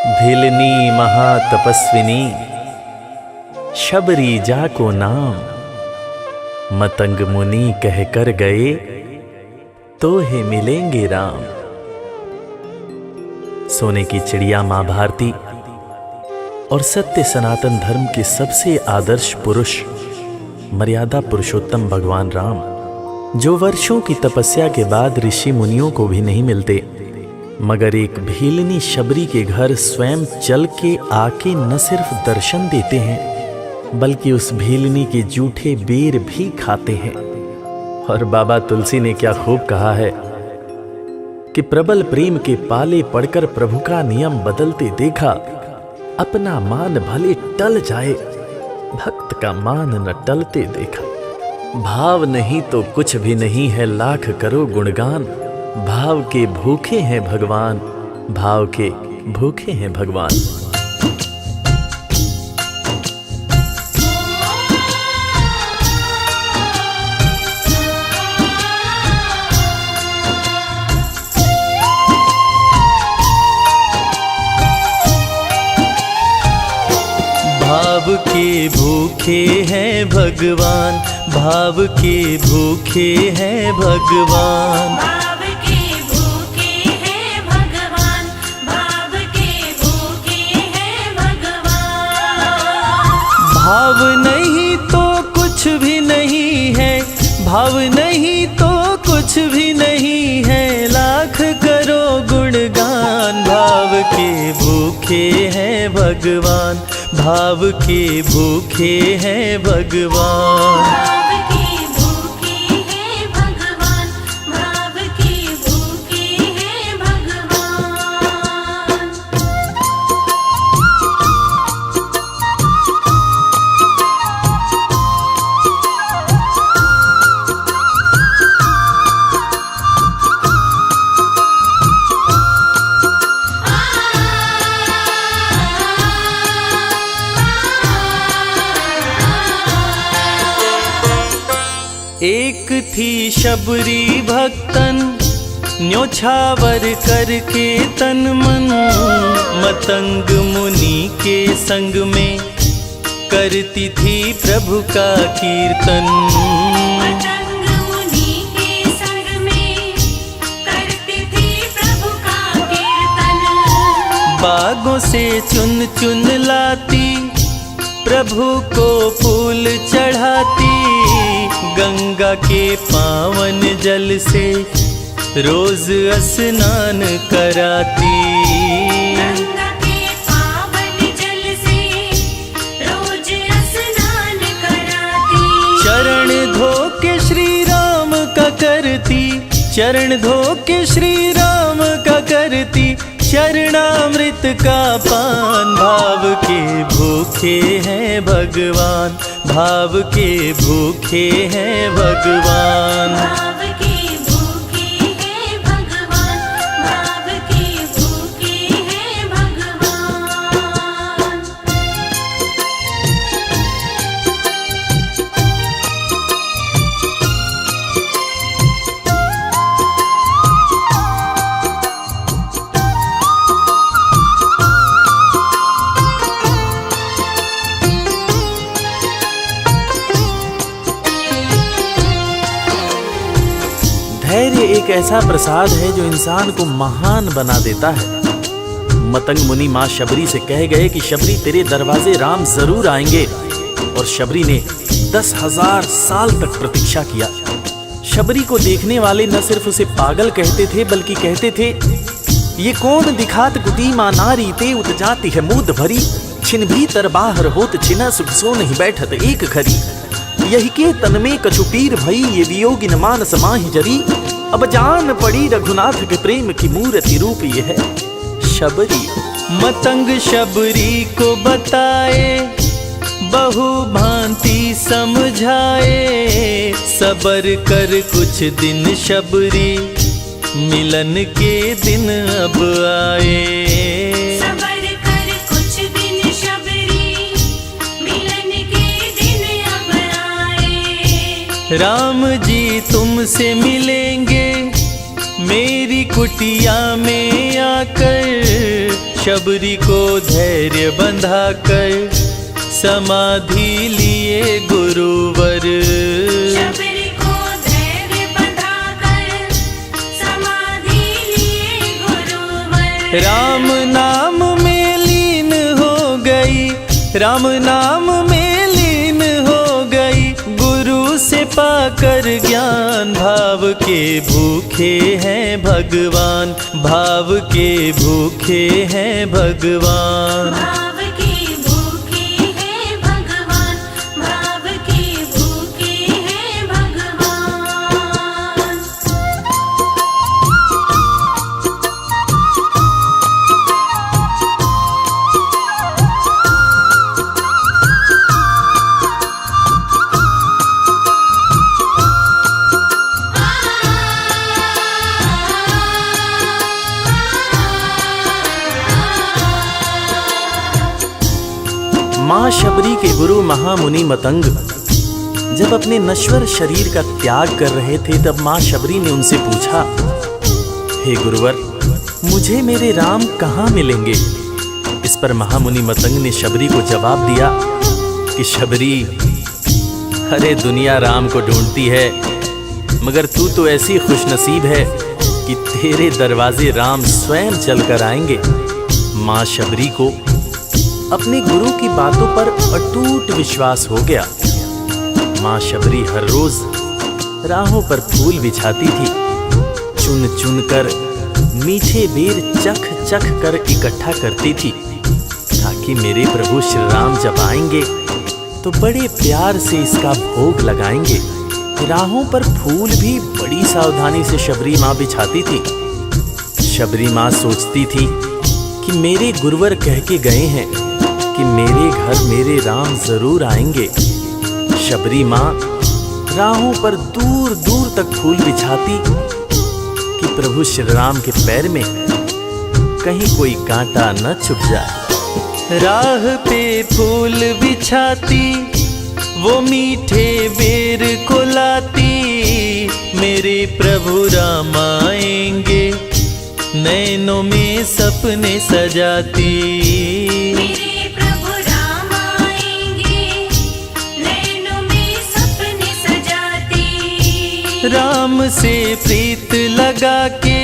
भिलनी महातपस्विनी शबरी जा को नाम, मतंग मुनि कह कर गए तो हे मिलेंगे राम। सोने की चिड़िया मां भारती और सत्य सनातन धर्म के सबसे आदर्श पुरुष मर्यादा पुरुषोत्तम भगवान राम, जो वर्षों की तपस्या के बाद ऋषि मुनियों को भी नहीं मिलते, मगर एक भीलनी शबरी के घर स्वयं चल के आके न सिर्फ दर्शन देते हैं बल्कि उस भीलनी के जूठे बेर भी खाते हैं। और बाबा तुलसी ने क्या खूब कहा है कि प्रबल प्रेम के पाले पड़कर प्रभु का नियम बदलते देखा, अपना मान भले टल जाए भक्त का मान न टलते देखा। भाव नहीं तो कुछ भी नहीं है, लाख करो गुणगान, भाव के भूखे हैं भगवान, भाव के भूखे हैं भगवान। भाव के भूखे हैं भगवान, भाव के भूखे हैं भगवान, भाव के भूखे हैं भगवान, भाव के भूखे हैं भगवान। भाव नहीं तो कुछ भी नहीं है, भाव नहीं तो कुछ भी नहीं है, लाख करो गुणगान। भाव के भूखे हैं भगवान, भाव के भूखे हैं भगवान। भाव के भूखे हैं भगवान, भाव के भूखे हैं भगवान। एक थी शबरी भक्तन, न्योछावर करके तन मन, मतंग मुनि के संग में करती थी प्रभु का कीर्तन। मतंग मुनि के संग में करती थी प्रभु का कीर्तन। बागों से चुन चुन लाती, प्रभु को फूल चढ़ाती, गंगा के पावन जल से रोज स्नान कराती। गंगा के पावन जल से रोज स्नान कराती। चरण धो के श्री राम का करती, चरण धो के श्री राम का करती, चरणामृत का पान। भाव के भूखे हैं भगवान, भाव के भूखे हैं भगवान। भाव के भूखे हैं भगवान, भाव के भूखे हैं भगवान। धैर्य एक ऐसा प्रसाद है जो इंसान को महान बना देता है। मतंग मुनि मां शबरी से कह गए कि शबरी तेरे दरवाजे राम जरूर आएंगे, और शबरी ने 10,000 साल तक प्रतीक्षा किया। शबरी को देखने वाले न सिर्फ उसे पागल कहते थे बल्कि कहते थे, ये कौन दिखात कुती मां नारी ते उत जाती है मूद भरी, छिन भीतर बाहर होत छिना सुख सो नहीं बैठत एक घड़ी, यही के तन में कछु पीर भई ये वियोगिन मानस माहि जरी, अब जान पड़ी रघुनाथ के प्रेम की मूर्ति रूप ये है शबरी। मतंग शबरी को बताए, बहु भांति समझाए, सबर कर कुछ दिन शबरी, मिलन के दिन अब आए। सबर कर कुछ दिन शबरी, मिलन के दिन अब आए। राम जी तुमसे मिलेंगे, मेरी कुटिया में आकर शबरी को धैर्य बंधा कर समाधि लिए गुरुवर। शबरी को धैर्य बंधाकर समाधि लिए गुरुवर। राम नाम में लीन हो गई, राम नाम में लीन हो गई, गुरु से पाकर ज्ञान। भाव के भूखे हैं भगवान, भाव के भूखे हैं भगवान। भाव के भूखे हैं भगवान, भाव के भूखे हैं भगवान। माँ शबरी के गुरु महामुनि मतंग जब अपने नश्वर शरीर का त्याग कर रहे थे, तब माँ शबरी ने उनसे पूछा, हे गुरुवर, मुझे मेरे राम कहाँ मिलेंगे? इस पर महामुनि मतंग ने शबरी को जवाब दिया कि शबरी, अरे दुनिया राम को ढूंढती है, मगर तू तो ऐसी खुशनसीब है कि तेरे दरवाजे राम स्वयं चलकर आएंगे। माँ शबरी को अपने गुरु की बातों पर अटूट विश्वास हो गया। माँ शबरी हर रोज राहों पर फूल बिछाती थी, चुन चुन कर मीठे बेर चख चख कर इकट्ठा करती थी, ताकि मेरे प्रभु श्री राम जब आएंगे तो बड़े प्यार से इसका भोग लगाएंगे। राहों पर फूल भी बड़ी सावधानी से शबरी माँ बिछाती थी। शबरी माँ सोचती थी कि मेरे गुरुवर कह के गए हैं कि मेरे घर मेरे राम जरूर आएंगे। शबरी माँ राहों पर दूर दूर तक फूल बिछाती कि प्रभु श्री राम के पैर में कहीं कोई कांटा न चुभ जाए। राह पे फूल बिछाती, वो मीठे बेर को लाती, मेरे प्रभु राम आएंगे, नैनों में सपने सजाती। मेरे प्रभु राम आएंगे, नैनों में सपने सजाती। राम से प्रीत लगा के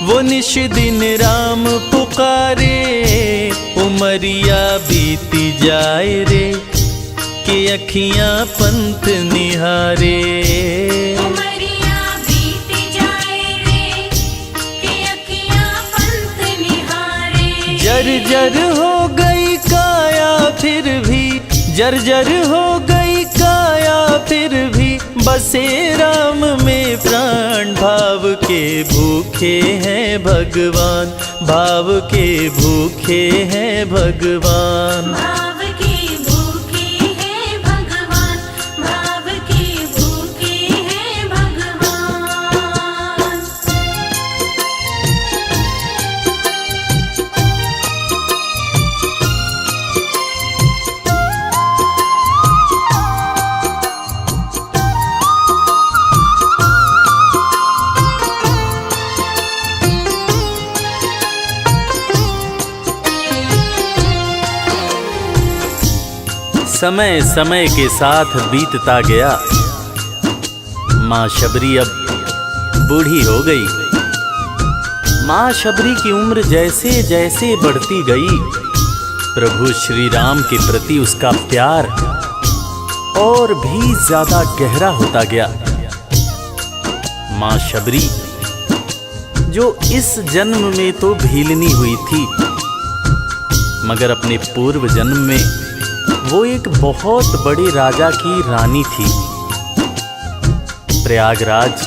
वो निश दिन राम पुकारे, उमरिया बीती जाए रे कि अखियां पंथ निहारे। उमरिया बीती जाए रे कि अखियां पंथ निहारे। जर्जर हो गई काया फिर भी, जर्जर हो गई काया फिर भी, बसे राम में प्राण। भाव के भूखे हैं भगवान, भाव के भूखे हैं भगवान। भाव के भूखे हैं भगवान, भाव के भूखे हैं भगवान। समय समय के साथ बीतता गया। माँ शबरी अब बूढ़ी हो गई। माँ शबरी की उम्र जैसे जैसे बढ़ती गई, प्रभु श्री राम के प्रति उसका प्यार और भी ज्यादा गहरा होता गया। माँ शबरी जो इस जन्म में तो भीलनी हुई थी, मगर अपने पूर्व जन्म में वो एक बहुत बड़े राजा की रानी थी। प्रयागराज,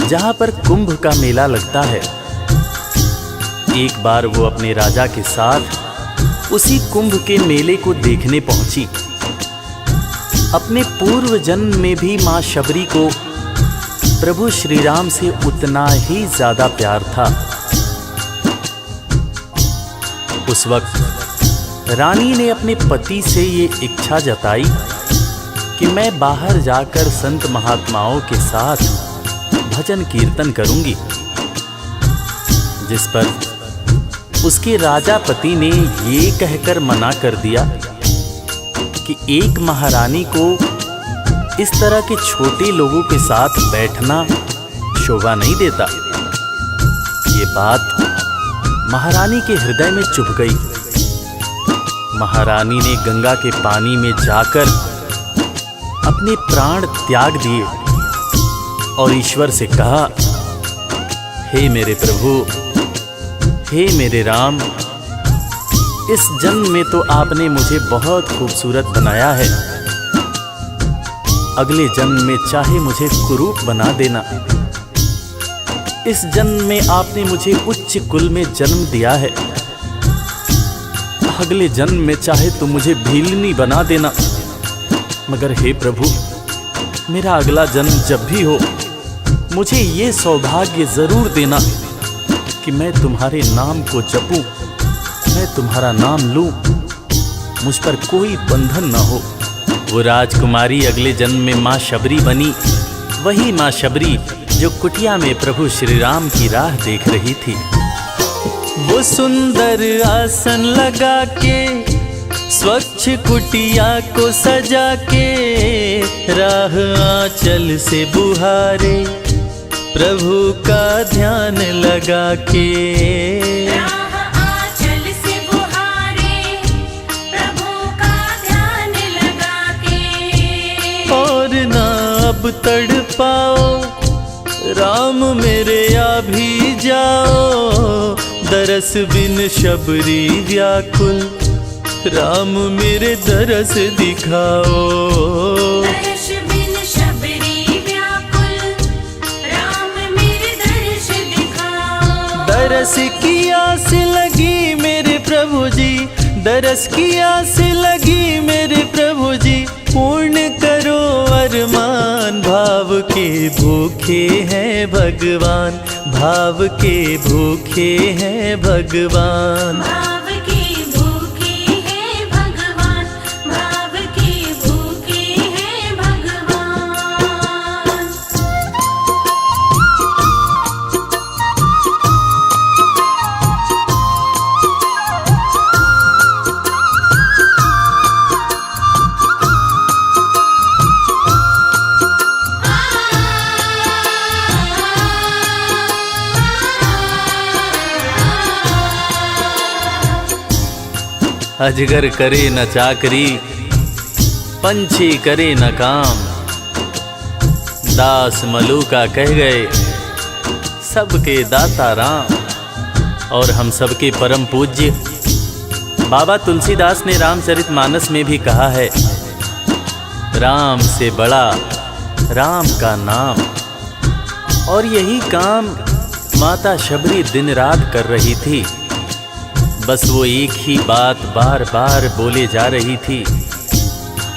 जहां पर कुंभ का मेला लगता है, एक बार वो अपने राजा के साथ उसी कुंभ के मेले को देखने पहुंची। अपने पूर्व जन्म में भी मां शबरी को प्रभु श्री राम से उतना ही ज्यादा प्यार था। उस वक्त रानी ने अपने पति से ये इच्छा जताई कि मैं बाहर जाकर संत महात्माओं के साथ भजन कीर्तन करूंगी, जिस पर उसके राजापति ने ये कहकर मना कर दिया कि एक महारानी को इस तरह के छोटे लोगों के साथ बैठना शोभा नहीं देता। ये बात महारानी के हृदय में चुभ गई। महारानी ने गंगा के पानी में जाकर अपने प्राण त्याग दिए और ईश्वर से कहा, हे मेरे प्रभु, हे मेरे राम, इस जन्म में तो आपने मुझे बहुत खूबसूरत बनाया है, अगले जन्म में चाहे मुझे कुरूप बना देना। इस जन्म में आपने मुझे उच्च कुल में जन्म दिया है, अगले जन्म में चाहे तो मुझे भीलनी बना देना। मगर हे प्रभु, मेरा अगला जन्म जब भी हो, मुझे ये सौभाग्य जरूर देना कि मैं तुम्हारे नाम को जपूं, मैं तुम्हारा नाम लूं, मुझ पर कोई बंधन न हो। वो राजकुमारी अगले जन्म में माँ शबरी बनी, वही माँ शबरी जो कुटिया में प्रभु श्री राम की राह देख रही थी। वो सुंदर आसन लगा के, स्वच्छ कुटिया को सजा के, राह आंचल से बुहारे, प्रभु का ध्यान लगा के। राह आंचल से बुहारे, प्रभु का ध्यान लगा के। और ना अब तड़पाओ, राम मेरे आ भी जाओ, दरस बिन शबरी व्याकुल, राम मेरे दरस दिखाओ। दरस बिन शबरी व्याकुल, राम मेरे दर्श दिखाओ। दरस की आस लगी मेरे प्रभु जी, दरस की आस लगी मेरे प्रभु जी, पूर्ण करो अरमान। भाव के भूखे हैं भगवान, भाव के भूखे हैं भगवान। भाव के भूखे हैं भगवान, भाव के भूखे हैं भगवान। अजगर करे न चाकरी, पंछी करे न काम, दास मलूका कह गए सबके दाता राम। और हम सबके परम पूज्य बाबा तुलसीदास ने रामचरितमानस में भी कहा है, राम से बड़ा राम का नाम। और यही काम माता शबरी दिन रात कर रही थी। बस वो एक ही बात बार बार बोले जा रही थी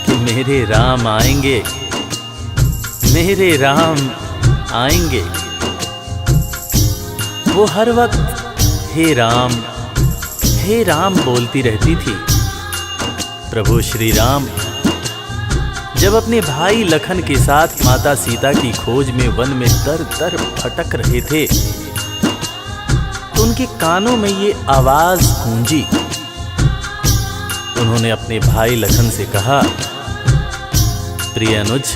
कि मेरे राम आएंगे, मेरे राम आएंगे। वो हर वक्त हे राम बोलती रहती थी। प्रभु श्री राम जब अपने भाई लखन के साथ माता सीता की खोज में वन में दर दर भटक रहे थे, उनके कानों में ये आवाज गूंजी। उन्होंने अपने भाई लखन से कहा, प्रिय अनुज,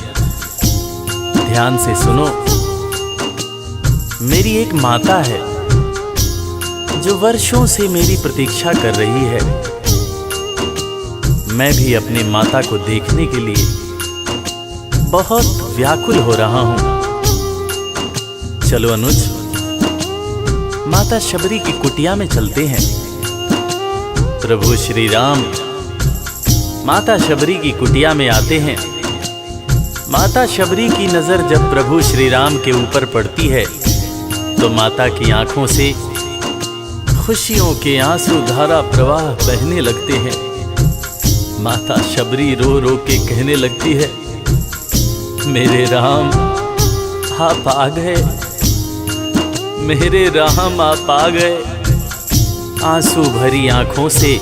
ध्यान से सुनो। मेरी एक माता है जो वर्षों से मेरी प्रतीक्षा कर रही है। मैं भी अपने माता को देखने के लिए बहुत व्याकुल हो रहा हूं। चलो अनुज, माता शबरी की कुटिया में चलते हैं। प्रभु श्री राम माता शबरी की कुटिया में आते हैं। माता शबरी की नजर जब प्रभु श्री राम के ऊपर पड़ती है तो माता की आंखों से खुशियों के आंसू धारा प्रवाह बहने लगते हैं। माता शबरी रो रो के कहने लगती है, मेरे राम आप आ गए, मेरे राम आप आ गए। आंसू भरी आंखों से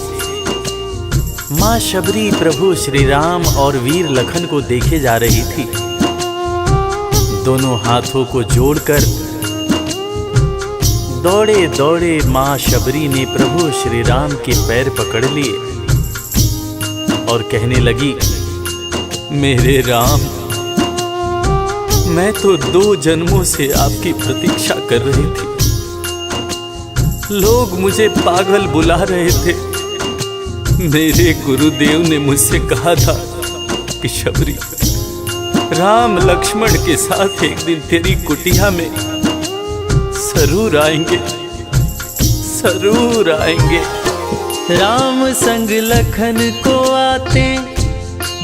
मां शबरी प्रभु श्री राम और वीर लखन को देखे जा रही थी। दोनों हाथों को जोड़कर दौड़े दौड़े माँ शबरी ने प्रभु श्री राम के पैर पकड़ लिए और कहने लगी, मेरे राम, मैं तो 2 जन्मों से आपकी प्रतीक्षा कर रही थी। लोग मुझे पागल बुला रहे थे। मेरे गुरुदेव ने मुझसे कहा था कि शबरी, राम लक्ष्मण के साथ एक दिन तेरी कुटिया में जरूर आएंगे, जरूर आएंगे। राम संग लखन को आते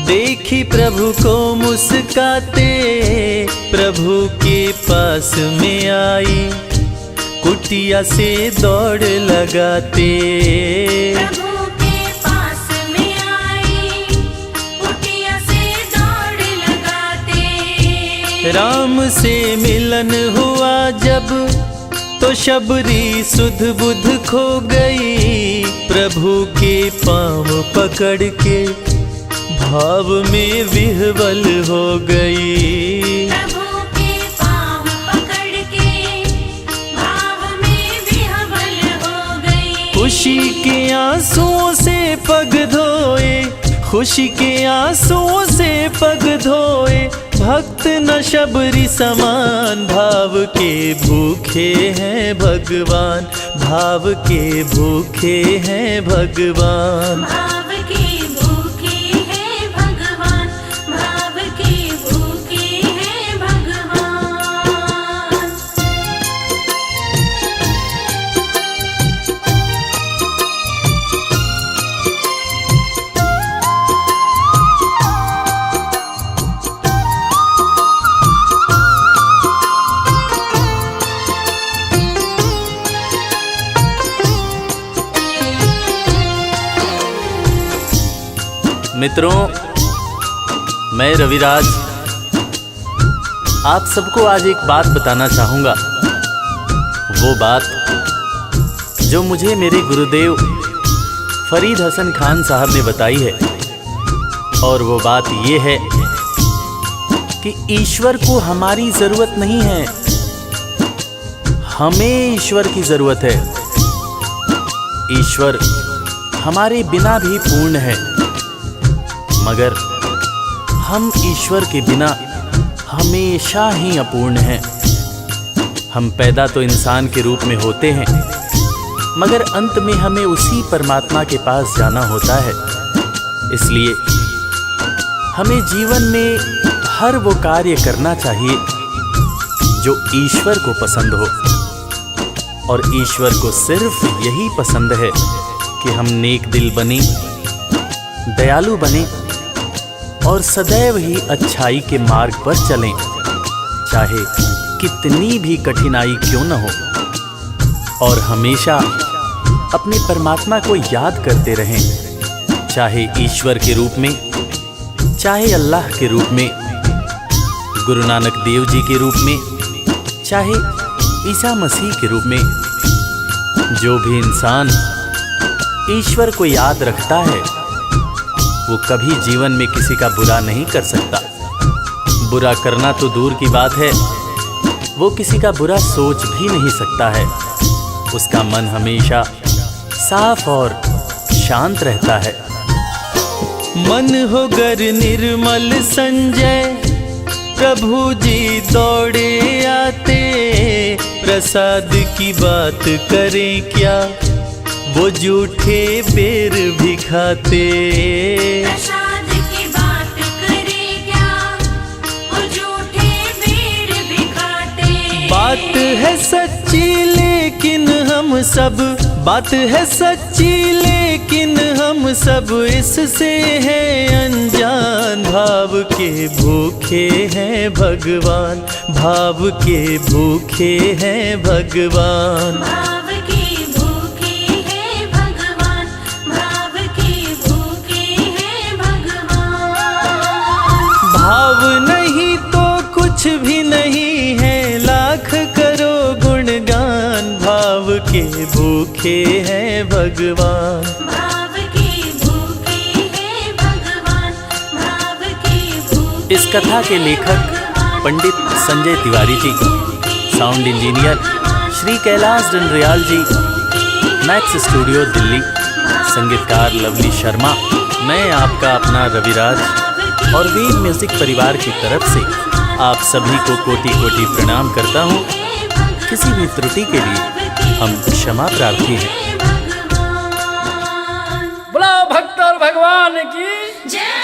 देखी प्रभु को मुस्काते, प्रभु के पास में आई कुटिया से दौड़ लगाते। प्रभु के पास में आई कुटिया से दौड़ लगाते। राम से मिलन हुआ जब तो शबरी सुध बुध खो गई, प्रभु के पाँव पकड़ के भाव में विह्वल हो गई। प्रभु के पाँव पकड़ के भाव में विह्वल हो गई। खुशी के आंसुओं से पग धोए, खुशी के आंसुओं से पग धोए, भक्त न शबरी समान, भाव के भूखे हैं भगवान, भाव के भूखे हैं भगवान। भाव के भूखे हैं भगवान, भाव के भूखे हैं भगवान। मित्रों, मैं रविराज आप सबको आज एक बात बताना चाहूँगा। वो बात जो मुझे मेरे गुरुदेव फरीद हसन खान साहब ने बताई है, और वो बात ये है कि ईश्वर को हमारी ज़रूरत नहीं है, हमें ईश्वर की ज़रूरत है। ईश्वर हमारे बिना भी पूर्ण है, मगर हम ईश्वर के बिना हमेशा ही अपूर्ण हैं। हम पैदा तो इंसान के रूप में होते हैं, मगर अंत में हमें उसी परमात्मा के पास जाना होता है। इसलिए हमें जीवन में हर वो कार्य करना चाहिए जो ईश्वर को पसंद हो, और ईश्वर को सिर्फ यही पसंद है कि हम नेक दिल बने, दयालु बने और सदैव ही अच्छाई के मार्ग पर चलें, चाहे कितनी भी कठिनाई क्यों न हो। और हमेशा अपने परमात्मा को याद करते रहें, चाहे ईश्वर के रूप में, चाहे अल्लाह के रूप में, गुरु नानक देव जी के रूप में, चाहे ईसा मसीह के रूप में। जो भी इंसान ईश्वर को याद रखता है वो कभी जीवन में किसी का बुरा नहीं कर सकता। बुरा करना तो दूर की बात है, वो किसी का बुरा सोच भी नहीं सकता है। उसका मन हमेशा साफ और शांत रहता है। मन हो गर निर्मल संजय, प्रभु जी दौड़े आते, प्रसाद की बात करें क्या, वो झूठे बेर भी खाते। प्रसाद की बात करें क्या, वो झूठे बेर भी खाते। बात है सच्ची लेकिन हम सब, बात है सच्ची लेकिन हम सब इससे हैं अनजान। भाव के भूखे हैं भगवान, भाव के भूखे हैं भगवान। भाव के भूखे हैं भगवान, भाव के भूखे हैं भगवान। भाव नहीं तो कुछ भी नहीं है, लाख करो गुणगान। भाव के भूखे हैं भगवान। भाव के भूखे हैं भगवान, भाव के भूखे। इस कथा के लेखक पंडित संजय तिवारी जी, साउंड इंजीनियर श्री कैलाश डंडरियाल जी, मैक्स स्टूडियो दिल्ली, संगीतकार लवली शर्मा, मैं आपका अपना रविराज और वीर म्यूजिक परिवार की तरफ से आप सभी को कोटि कोटि प्रणाम करता हूँ। किसी भी त्रुटि के लिए हम क्षमा प्रार्थी हैं। बोला भक्त और भगवान की जय।